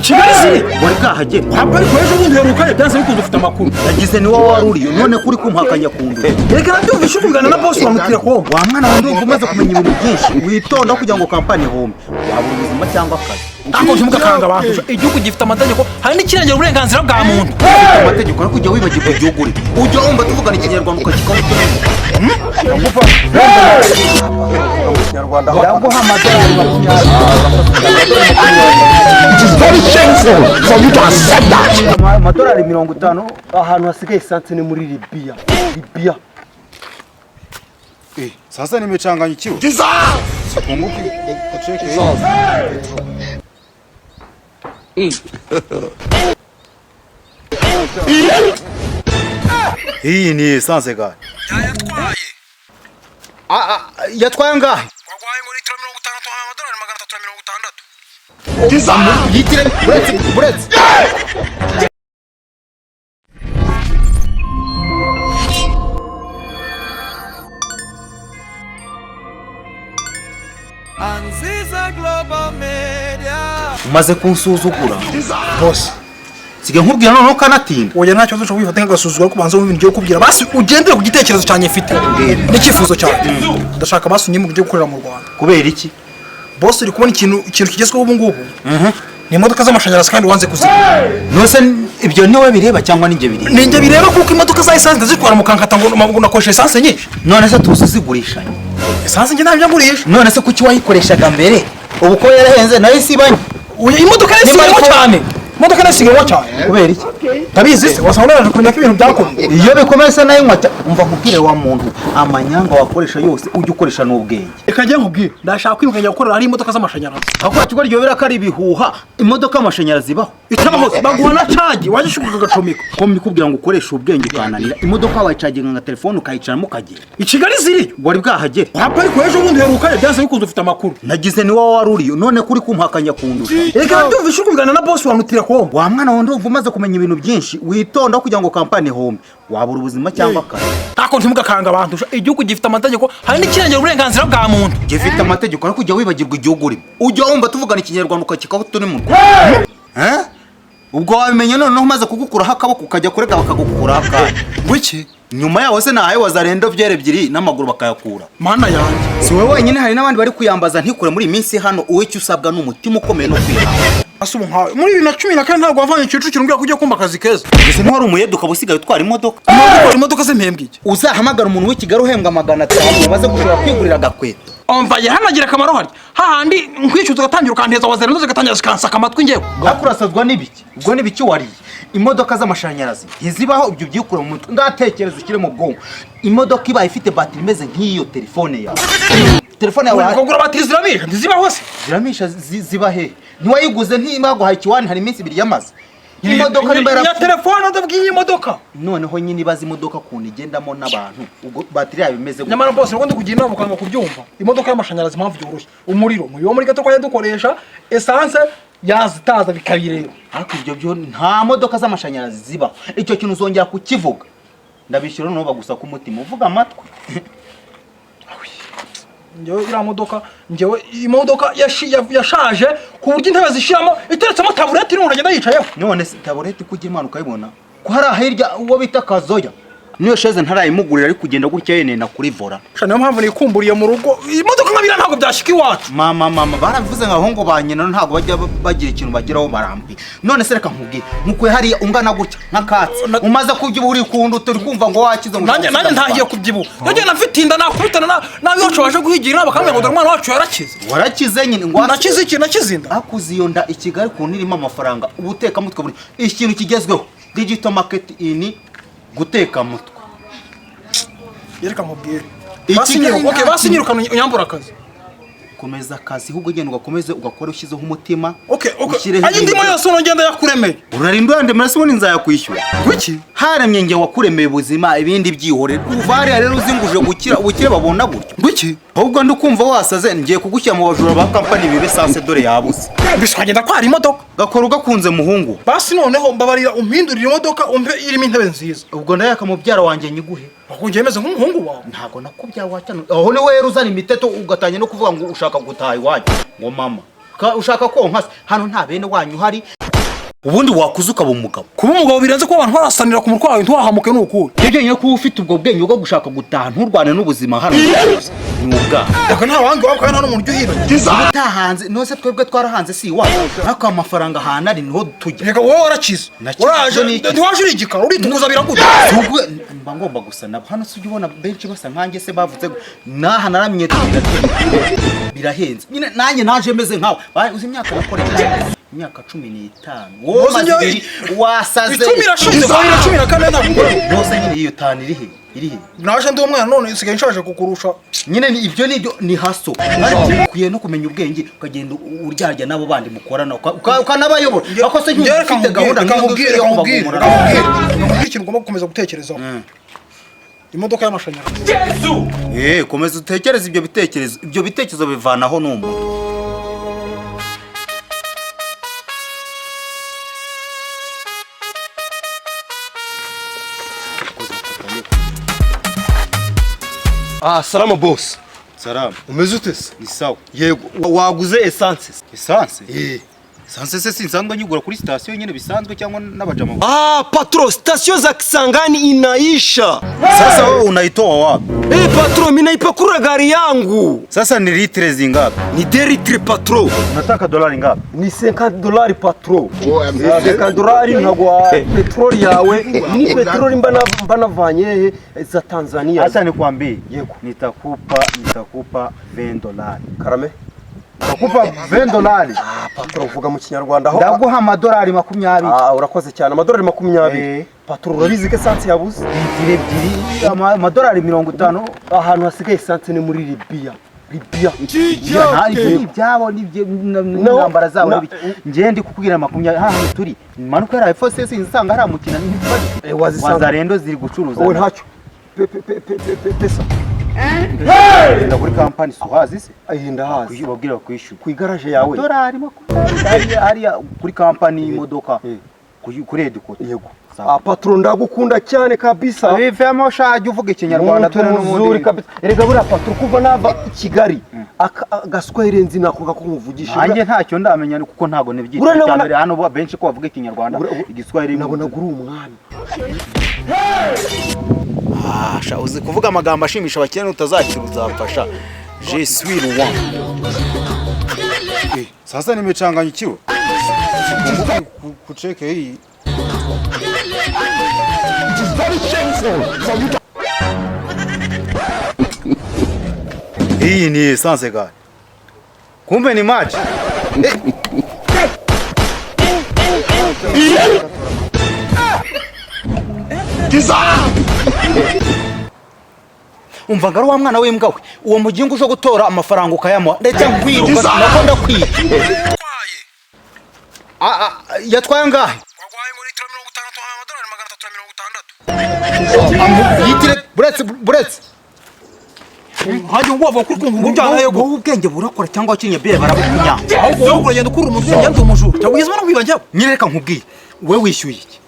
Kigali ziri wari bwahagere waba ari kwejo bundi heruka byanze bikunze ufite amakuru yagize ni wowe waruriye none kuri kumpakanya kundu reka nabyumvishe kuvugana na boss wamutira ko wa mwana wa ndumva umaze kumenya ibintu byinshi witonda kugira ngo kampani home waba ubuzima cyangwa akazi ako ntimuga kanga abantu igihugu gifite amategeko hari n'ikirengera uburenganzira bwa muntu amategeko no kujya wibagirwa igihugu uri ujya wumva tuvugana ikinyarwanda ukakikabutumira Nyarwanda yaguha amadolari 20 amadolari 50 ahantu hasigaye sanse ni muri Libya sasa nimechanganyikiwa sipunguki cheke hii ni sanse gani yatwaye ngahe wagwaye ngo litiro 50 amadolari 360 yitire buretse Anziza Global Media umaze kunsuzugura boss sige nkubwira none ukanatinda oya ntacyo cyo kwifata nk'agasuzuguro kubanza mu bintu byo kubwira basi ugendere ku gitekerezo cyanye mfite n'ikifuzo cyawe ndashaka basi unyimwe ujye gukorera mu Rwanda kubera iki boss uri kubona ikintu kigezweho ubu ngubu ni imodoka z'amashanyarazi kandi wanze kuzigura nose ibyo niwe bireba cyangwa ninjye bireba ninjye bireba kuko imodoka za essence zitwara mu kankata ngo nakoresha essence nyinshi none se tuzigurisha essence nge ntabyo ngurisha none se kuki wayikoreshaga mbere ubu ko yarahenze nayo sibanye oya imodoka yasigaye cyane imodoka yasigaye cyane kubera iki tabizi se wasanga naje kumenya ko ibintu byakomeye iyo bikomeza nayo nkata umva kubwire wa muntu amanyanga wakoresha yose ujye ukoresha n'ubwenge reka njye nkubwire ndashaka kwimukanya gukorera hari imodoka z'amashanyarazi aho kigo ryobera kari bihuha imodoka amashanyarazi baho itabaho baguha na charge waje shukuka gacomeka ko mbikubwira ngo ukoresha ubwenge ukananira imodoka wayicaginga nka telefone ukayicaramo ukagera i Kigali ziri wari bwahagere waba ari kwejo bundi heruka byanze bikunze ufite amakuru nagize ni wowe waruriye none kuri kumpakanya kundusha reka nabyumvishe kuvugana na boss wamutira ko wa mwana wa ndumva umaze kumenya ibintu byinshi witonda kugira ngo kampani home wabura ubuzima cyangwa akazi ako ntimuga kanga abantu igihugu gifite amategeko hari n'ikirengera uburenganzira bwa muntu gifite amategeko no kujya wibagirwa igihugu urimo ujya wumva tuvugana ikinyarwanda ukakikaho turi mu Rwanda ubwo wabimenye noneho umaze kugukuraho akaboko ukajya kurega bakagukuraho akandi wiki nyuma yaho se nahaye wazarenda byere ebyiri n'amaguru bakayakura mana yanjye si wowe wenyine hari n'abandi bari kuyambaza ntikure muri minsi hano uwe icyo usabwa n'umutima ukomeye no kwihana asubu nkawe muri 2014 ntabwo wavanye Kicukiro ngira kujya kumba akazi keza ese ntwari umuyede ukaba usigaye utwara imodoka imodoka z'impembwe iki uzahamagara umuntu w'ikigali uhembwa 500 umaze gushobora kwigurira agakweto umva yahanagira akamaro hari hahandi nkwicuza gatangira ukanteza wazerendo zagatangira zikansaka amatwi ngewe gakurasazwa n'ibiki ubwo n'ibiki wariye imodoka z'amashanyarazi ntizibaho ibyo byikura mu mutwe ndatekereza ukire mu bwonko imodoka ibaye ifite batiri imeze nk'iyo telefone yawe telefone yawe kugura batiri ziramisha ntizibaho se ziramisha ziba he ntiwayiguze ntibaguhaye ikiwani hari iminsi 2 yamaze imodoka nimba ya telefone ndabwiye imodoka noneho nyine ibaza imodoka kuntu igendamo n'abantu ubwo batiri yayo imeze nyamara boss ngo ndikugira inama ukanga kubyumva imodoka y'amashanyarazi mpamvu byoroshye umuriro wo muri gato kwa dukoresha essence yazitaza bikabireba ariko ibyo byo nta modoka z'amashanyarazi ziba icyo kintu uzongera kukivuga ndabishyura no bagusa ku mutima uvuga amatwi njyewe ira modoka njyewe imodoka yashaje ku buryo intebe zishiramo iteretsemo tabureti n'umuntu agenda yicayeho none se tabureti kujya imana ukayibona ko hari ahirya uwo bita kazoya niyo sheze ntarayimugurira ari kugenda gutya yene na kuri vora niyo mpamvu nikumburiye mu rugo imodoka nkabira ntabwo byashika iwacu mama barabivuze ngo abahungu ba nyina ntabwo bajya bagira ikintu bageraho barambi none se reka nkubwire nkuko hari ungana gutya nk'akatsi umaze kubyibuha uri kundu turi kumva ngo wakize ngo nanjye ntagiye kubyibuha nanjye nafite inda nakubitana nabi wacu waje guhigira bakamenya ngo umwana wacu yarakize warakize nyine ngo nakize iki nakizinda akuze iyo nda ikigali kuntu irimo amafaranga ubuteka mutwe buri ikintu kigezweho digital market in guteka mutwe yereka mubwire basinyirukana unyambura akazi komeza akazi ahubwo ugenda ugakomeze ugakora ushyizeho umutima ayo ndimo yose unogenda yakuremeye urarinda wande murasi ubona nzayakwishyura kuki haremye nge wakuremeye ubuzima ibindi byihorera uvare rero uzinguje gukira ubukire babona gutyo kuki ahubwo ndikumva wasaze ngiye kugushyira mu bajura ba kampani bibe sanse dore yabuze biswagenda kwara imodoka gakora ugakunze muhungu basi noneho mbabarira umpindurira imodoka umpe irimo intebe nziza ubwo ndayaka mubyara wanjye nyiguhe wakungiye meze nk'umuhungu wawe ntago nakubyaye wacyane aho ni we uzana imiteto ugatanya no kuvuga ngo ushaka gutaha iwacu ngo mama ushaka konka hano nta bene wanyu hari ubundi wakuze ukaba umugabo. kuba umugabo birenze ko abantu barasanira ku mutwe wawe ntiwahamuke n'ukuri. Ibyo nyine kuba ufite ubwo bwenge bwo gushaka gutaha nturwane n'ubuzima hano ni ubwa. Reka nta wangi wabwo nta n'umuntu uhiba. Utahanze nose twebwe twarahanze si iwacu. Ariko amafaranga hana ari niho tujya. Reka wowe warakize. Uraje ntiwaje urigikara uritukuza biraguta. Mba ngomba gusa nabo hano sujya ubona benshi basa nkanjye se bavuze naha naramye birahenze. Nyine nanjye naje meze nkawe. Uzi imyaka nakoreye imyaka 15. Wowe wasaze 14 ntabwo yose nyine iyo tani irihe naje ndi umwana none isigaye nshaje kukurusha. nyine ibyo nibyo ni haso kuye no kumenya ubwenge ukagenda uryarya nabo bandi mukorana ukanabayobora ako se ufite gahunda nkubwire ikintu ugomba gukomeza gutekerezaho. Imodoka y'amashanyarazi. Komeza utekereza ibyo bitekerezo bivanaho n'umuntu. Salama boss. Salama. Umeze ute se? Ni sawa. Yego, waguze essence. Essence? Essence se sinzangwa nyigura kuri station nyine bisanzwe cyangwa n'abajama. Patron, station za Kisangani inaisha. Sasa wewe unaitoa wapi? Patron, mimi naipakura gari yangu. Sasa ni litre zingapi? Ni 2 litre patron. Unataka dolari ngapi? Ni $50 patron. $50 ntagwa petroli yawe. Ni petroli mba navanye za Tanzania. Sasa nikwambie. Yego. Nitakupa $20. Karame. Nitakupa $20. Patron uvuga mu Kinyarwanda ho. Ndaguha amadolari 20. Urakoze cyane. Amadolari 20. Patron urabizi ko essence yabuze? Ebyiri amadolari 50. Ahantu hasigaye essence ni muri Libya. Ibyabo n'intambara zabo ngiye ndi kukubwira 20 hano turi manuka yari fose sinsanga hari amukina n'intwazi wazarendo ziri gucuruza wowe ntacyo pesa nda kuri company suhazi se ahinda hazi kuyibabwira kwishyura ku igaraje yawe dolari 20 ari kuri company imodoka kuri edikoti. Yego. Patron ndagukunda cyane kabisa. Bivemo shaje uvuga Ikinyarwanda turi n'umuzuri kabisa. Erega bura Patron kuva nava Kigali agaswerenzi nako gakumvugisha. Nanjye ntacyo ndamenya kuko ntago nebyita cyane hano bo benshi ko bavuga Ikinyarwanda igiswahili nabona guri umwami. Sha uzi kuvuga amagambo ashimisha abakene utazakira uzafasha. Je suis roi. Sasa nimechanganyikiwa. Kucheke hii. It is very shameful for you to... Hii ni essence gani? Kumbe ni maji. Umva ngaro wa mwana w'imbwa we uwo mugingo uje gutora amafaranga ukayamo ndetse nkwiruka nakunda kwica. Yatwaye ngahe? Wagwaye muri litiro 50 amadolari 360. Yitire buretse. Hajye ngwava kuri kungu njyana yego. Ubwenge burakora cyangwa wakinye bere barabukunya. Ahubwo wowe uragenda ukura umuzungu njya umujuru. Cyagugeze bana kwibanja. Nyereka nkubwire. We wishyuye iki?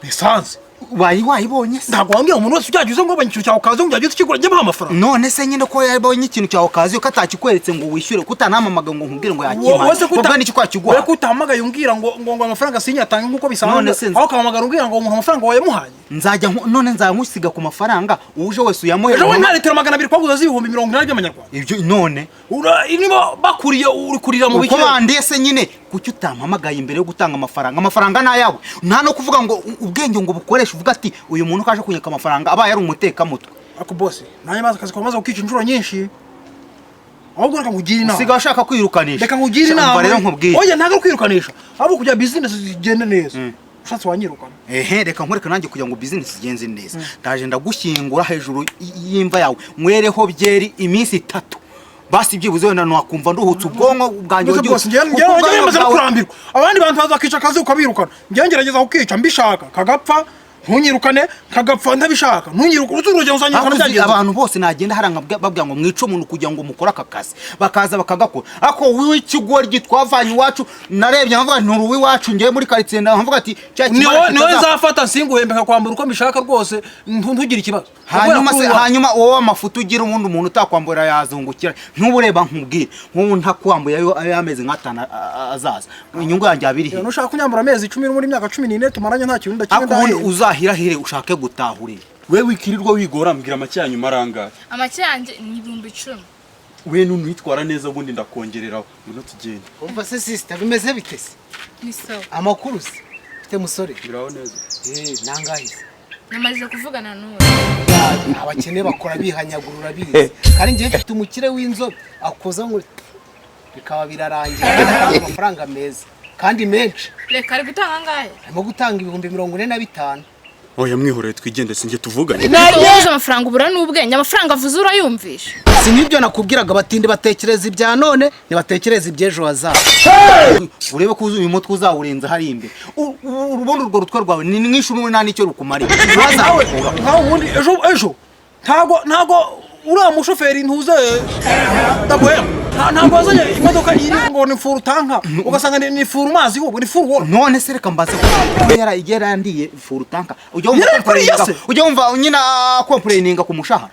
Essence. Wayibonye se? Ntabwo wambwiye umuntu wese ujyagize ngo abanyicyo cyawe kazo ngo ujyagize kigura njye amafaranga. None se nyine ko yabonye ikintu cyawe kazo katakikweretse ngo wishyure kutanamamaga ngo nkubwire ngo yakima. Ubwo n'iki kwakigwa? We kutamagaye umbwira ngo amafaranga sinyatanga nkuko bisanzwe. Aho kamamaga umbwira ngo umuntu amafaranga wayamuhaye. Nzajya none nzamusiga ku mafaranga uje wese uyamuhe. Ejo we nta litiro 200 kwaguza z'ibihumbi 180 by'amanyarwanda. Ibyo none niba bakuriye uri kurira mu bikira. Uko bandiye se nyine kuki utampamagaye imbere yo gutanga amafaranga nayawe. Nta no kuvuga ngo ubwenge ngo bukoresha uvuga ati uyu muntu kaje kunyeka amafaranga aba yari umuteka mutwe. Ako boss nanye maze kazi komaza ukica injuro nyinshi. Ahubwo reka ngugire inama. Siga washaka kwirukanisha. Reka ngugire inama. Rero nkubwire. Oya ntago kwirukanisha. Ahubwo kujya business zigende neza. Ushatse wanyirukana. Reka nkwereka nanjye kugira ngo business igenze neza. Ndaje ndagushyingura hejuru y'imva yawe. Mwereho byeri iminsi 3. Basi byibuze wenda nakumva nduhutse ubwonko bwanjye ugiye. Njye maze kurambirwa. Abandi bantu bazakica akazi ukabirukana. Njye ngerageza kukica mbishaka kagapfa ntunyirukane nkagapfa ntabishaka ntunyirukane urugero uzanyirukana byagenze abantu bose nagenda haranga babwira ngo mwice umuntu kugira ngo mukora akakazi bakaza bakagakora ako wiwe ikigoryi twavanye iwacu narebye nkavuga nti uruwi wacu ngiye muri quartier ndavuga ati niwe nzafata nsinguhembeka kwambura uko mbishaka rwose ntugire ikibazo hanyuma wowe amafuta ugira umuntu utakwambura yazungukira ntubureba nkubwire nk'ubu ntakwambuye ayo yameze nk'atana azaza inyungu yanjye abiri he nushaka kunyambura amezi 10 muri myaka 14 tumaranye nta kintu ndakimwe uzahirahire ushake gutahurira wewe wikirirwa wigora mbwira make yanyu maranga amake yanjye ni 10,000 we nunitwara neza ubundi ndakongereraho ngo tugende umva se sister bimeze bitese ni sawa amakuru se mfite musore biraho neza nangahise namaze kuvugana n'uwo abakene bakora bihanyagurura bize kandi ngiye mfite umukire w'inzobe akoza ngo bikaba birarangira amafaranga meza kandi menshi reka ari gutanga ngahe arimo gutanga 45,000 oya mwihoreye twigende singe tuvugane naje amafaranga ubura n'ubwenge amafaranga avuze urayumvisha si nibyo nakubwiraga batinde batekereza ibya none nibatekereza ibyejo hazaza urebe ko uyu mutwe uzawurenza hari imbere urubondo urwo rutwe rwawe ni nk'ishuri nta nicyo rukumari nkaho ubundi ejo ntago uriya mushoferi ntuze ntabwo wazanye imodoka iri ngo ni furu tanka ugasanga ni furu mazi ahubwo ni furu woro none se reka mbaze ko yarandiye furu tanka ujya wumva nyina complaininga ku mushahara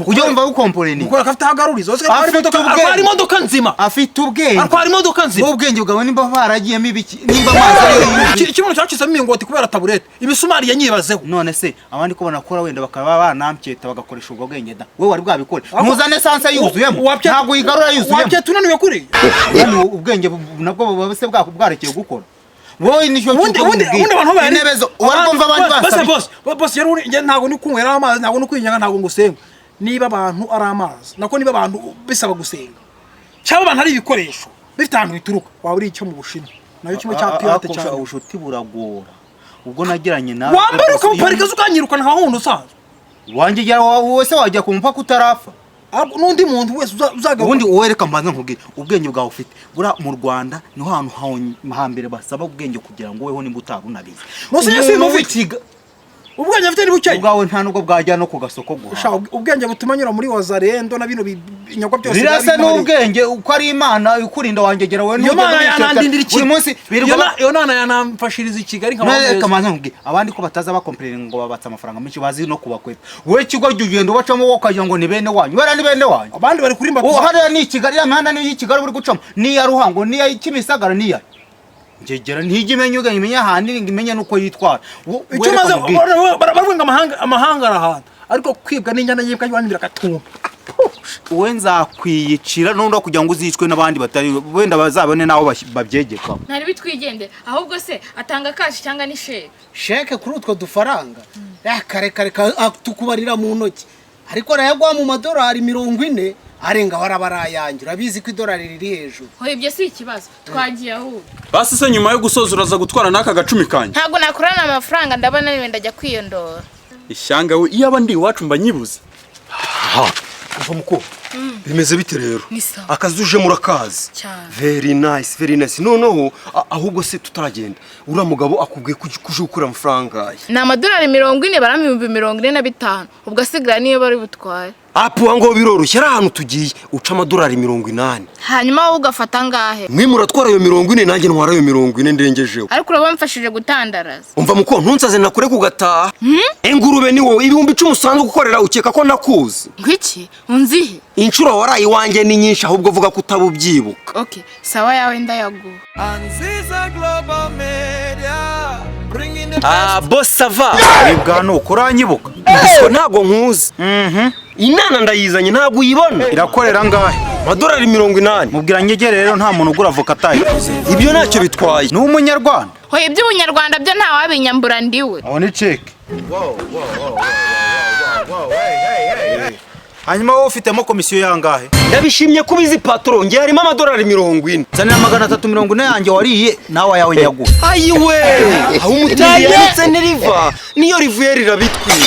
ujya wumva ukomplaininga ukora kafite hagarurizo atwara imodoka nzima afite ubwenge atwara imodoka nzima ubwenge bwawe nimba baragiyemo ibiki nimba amazi ikibuno cyacitsemo ingoti kubera taburete ibisumari yanyibazeho none se abandi ko banakora wenda bakaba banamcyeta bagakoresha ubwo bwenge da we wari bwabikore ntuzane sansa yuzuyemo ntabwo yigarura yuzuyemo wabyeta unaniwe kuri ubwenge nabwo babese bwarekeye gukora wowe nicyo ubundi abantu bari nebezo warumva abantu basa boss yari ntago ni kunywera amazi ntago ni kwinyanga ntago ngusenga niba abantu ari amazi nako niba abantu bisaba gusenga cyaba abantu ari ibikoresho bifite ahantu bituruka waba uri icyo mu Bushinwa nayo kimwe cya pirate cyane ubushuti buragora ubwo nagiranye nawe wambara ukamuparika ukanyirukana nka wundi usanzwe wanjye wese wajya ku mupaka utarafa n'undi muntu wese uzaga ubundi uwereka mbanza nkubwire ubwenge bwawe ufite bura mu Rwanda niho hantu hambere basaba ubwenge kugira ngo weho nimba utarunabize ubwenge afite ni buke ubwawe nta nubwo bwajya no ku gasoko guha ubwenge butuma nyura muri wazarendo na bino binyagwa byose birasa n'ubwenge uko ari Imana ukurinda wangegera wewe buri munsi iyo nana yanamfashiriza i Kigali kamanza nkubwire abandi ko bataza bakomplaining ngo babatsa amafaranga menshi bazi no kubakwepa wowe kigo ugenda ubacamo wokaje ngo ni bene wanyu bara ni bene wanyu abandi bari kurimba hariya ni Kigali ya mihanda ni Kigali buri gucamo ni ya Ruhango ni ya Kimisagara ni ya njegera ntigimenye uganye ahandi ngimenye nuko yitwara icyo maze baravuga amahanga arahanda ariko kwibwa n'inyana yibwa ywanira gatumba uwe nzakwiyicira n'undi kugira ngo uzicwe n'abandi batari wenda bazabone naho babyegeka ntari bitwigende ahubwo se atanga kashi cyangwa ni sheke kuri utwo dufaranga kare tukubarira mu ntoki ariko nayagwa mu madolari 40 arenga warabarayanje urabizi ko idolari riri hejuru ho ibyo si ikibazo twagiye aho basi se nyuma yo gusoza uraza gutwara naka gacumi kanje ntago nakurana amafaranga ndabona niwe ndajya kwiyondora ishyanga we iyo abandi iwacu mba nyibuze uva muko bimeze bite rero akazi uje murakazi very nice noneho ahubwo se tutaragenda uriya mugabo akubwiye kuje gukura amafaranga ni amadolari 40 barami 45 ubwo asigara niyo bari butwaye apuwa ngo biroroshye ari ahantu tugiye uca amadolari 80 hanyuma wowe ugafata ngahe mwe muratwara ayo 40 nanjye ntwara ayo 40 ndengejeho ariko urabamfashije gutandaraza umva muko ntunsaze nakure kugataha engurube ni wowe ibihumbi 10 usanzwe gukorera ukeka ko nakuzi ngwiki unzihe inshuro warayi wanjye ni nyinshi ahubwo vuga ko utabubyibuka okay sawa yawe ndayaguha Anziza Global Media bringing the boss sava ibwa no kuranyibuka so ntago nkuzi inana ndayizanye ntago uyibona irakorera ngahe amadolari 80 mubwira nyegere rero nta muntu ugura avoka atayikoze ibyo ntacyo bitwaye ni umunyarwanda ho iby'ubunyarwanda byo nta wabinyambura ndiwe aho ni check hanyuma wowe ufitemo komisiyo yangahe ndabishimye kubizi patron ngiye harimo amadolari 40 zanira 340 yanjye wariye nawe yawe nyaguha ayiwe aho umutiriye ndetse n'iriva niyo rivuye rirabitwiye